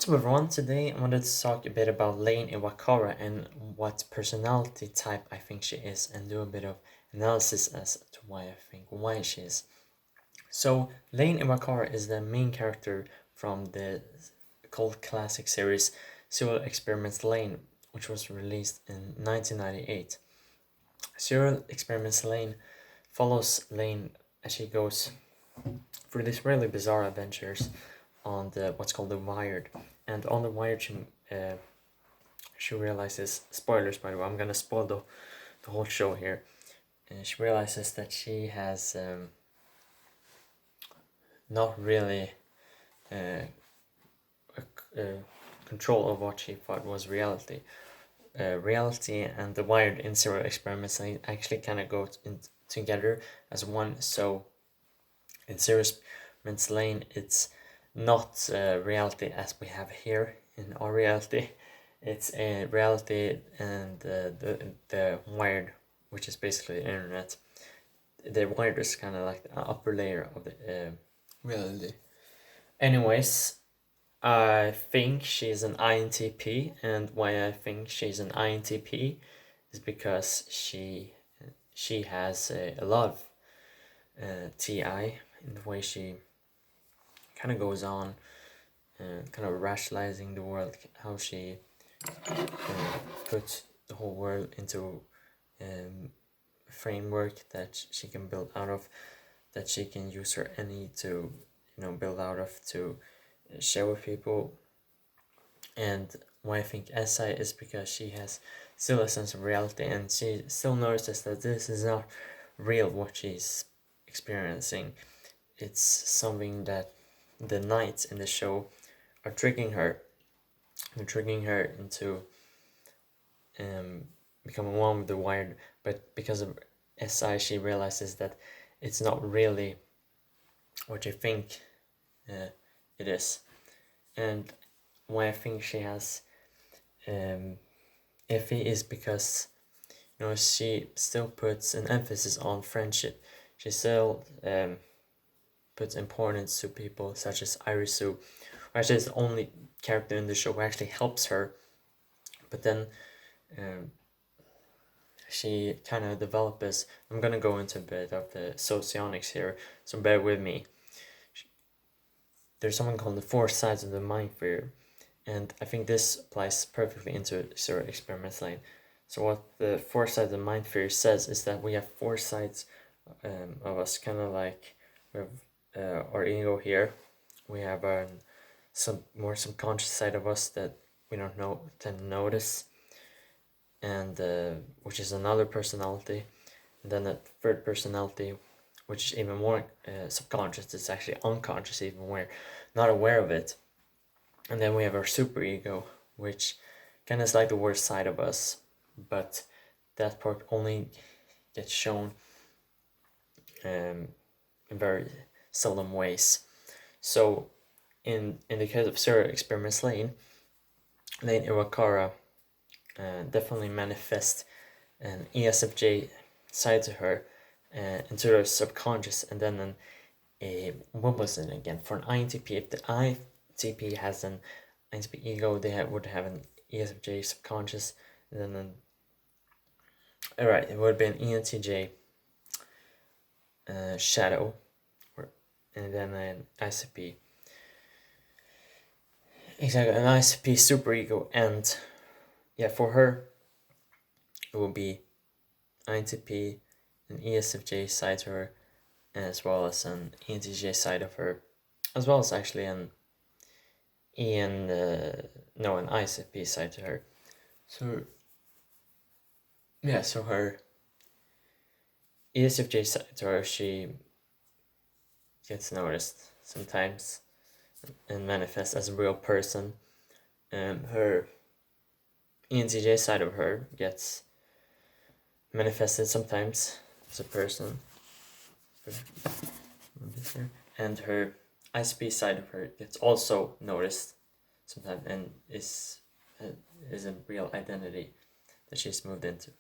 What's up everyone, today I wanted to talk a bit about Lain Iwakura and what personality type I think she is and do a bit of analysis as to why she is. So Lain Iwakura is the main character from the cult classic series Serial Experiments Lain, which was released in 1998. Serial Experiments Lain follows Lain as she goes through these really bizarre adventures on what's called the Wired, and on the Wired she realizes, spoilers by the way, I'm gonna spoil the whole show here. She realizes that she has not really control of what she thought was reality. Reality and the Wired in Serial Experiments actually kind of go together as one. So in Serial Experiments Lain, it's not reality as we have here in our reality. It's a reality and the Wired, which is basically the internet. The Wired is kind of like the upper layer of the reality. Anyways, I think she's an INTP, and why I think she's an INTP is because she has a lot of TI in the way she kind of goes on, kind of rationalizing the world, how she puts the whole world into a framework that she can build out of, that she can use her any to build out of to share with people. And why I think SI is because she has still a sense of reality, and she still notices that this is not real what she's experiencing. It's something that the knights in the show are tricking her. They're tricking her into becoming one with the Wired, but because of SI, she realizes that it's not really what you think it is. And why I think she has Effie is because she still puts an emphasis on friendship. She still puts importance to people such as Irisu, who actually is the only character in the show who actually helps her. But then she kind of develops. I'm gonna go into a bit of the socionics here, so bear with me. There's something called the 4 sides of the mind theory, and I think this applies perfectly into Serial Experiments Lain. So what the 4 sides of the mind theory says is that we have 4 sides of us, kind of like we have our ego here. We have some more subconscious side of us that we don't tend to notice, and which is another personality, and then the third personality, which is even more subconscious. It's actually unconscious, even we're not aware of it. And then we have our superego, which kind of is like the worst side of us, but that part only gets shown in very seldom ways. So in the case of Serial Experiments Lain Iwakura definitely manifest an ESFJ side to her into her subconscious, and then what was it again? For an INTP, if the INTP has an INTP ego, they would have an ESFJ subconscious, and then alright, it would be an ENTJ shadow, and then an ICP. Exactly, an ICP superego, and yeah, for her, it will be INTP, an ESFJ side to her, as well as an ENTJ side of her, as well as actually an an ICP side to her. So yeah, so her ESFJ side to her, she gets noticed sometimes and manifests as a real person. Her ENTJ side of her gets manifested sometimes as a person, and her ICP side of her gets also noticed sometimes and is a real identity that she's moved into.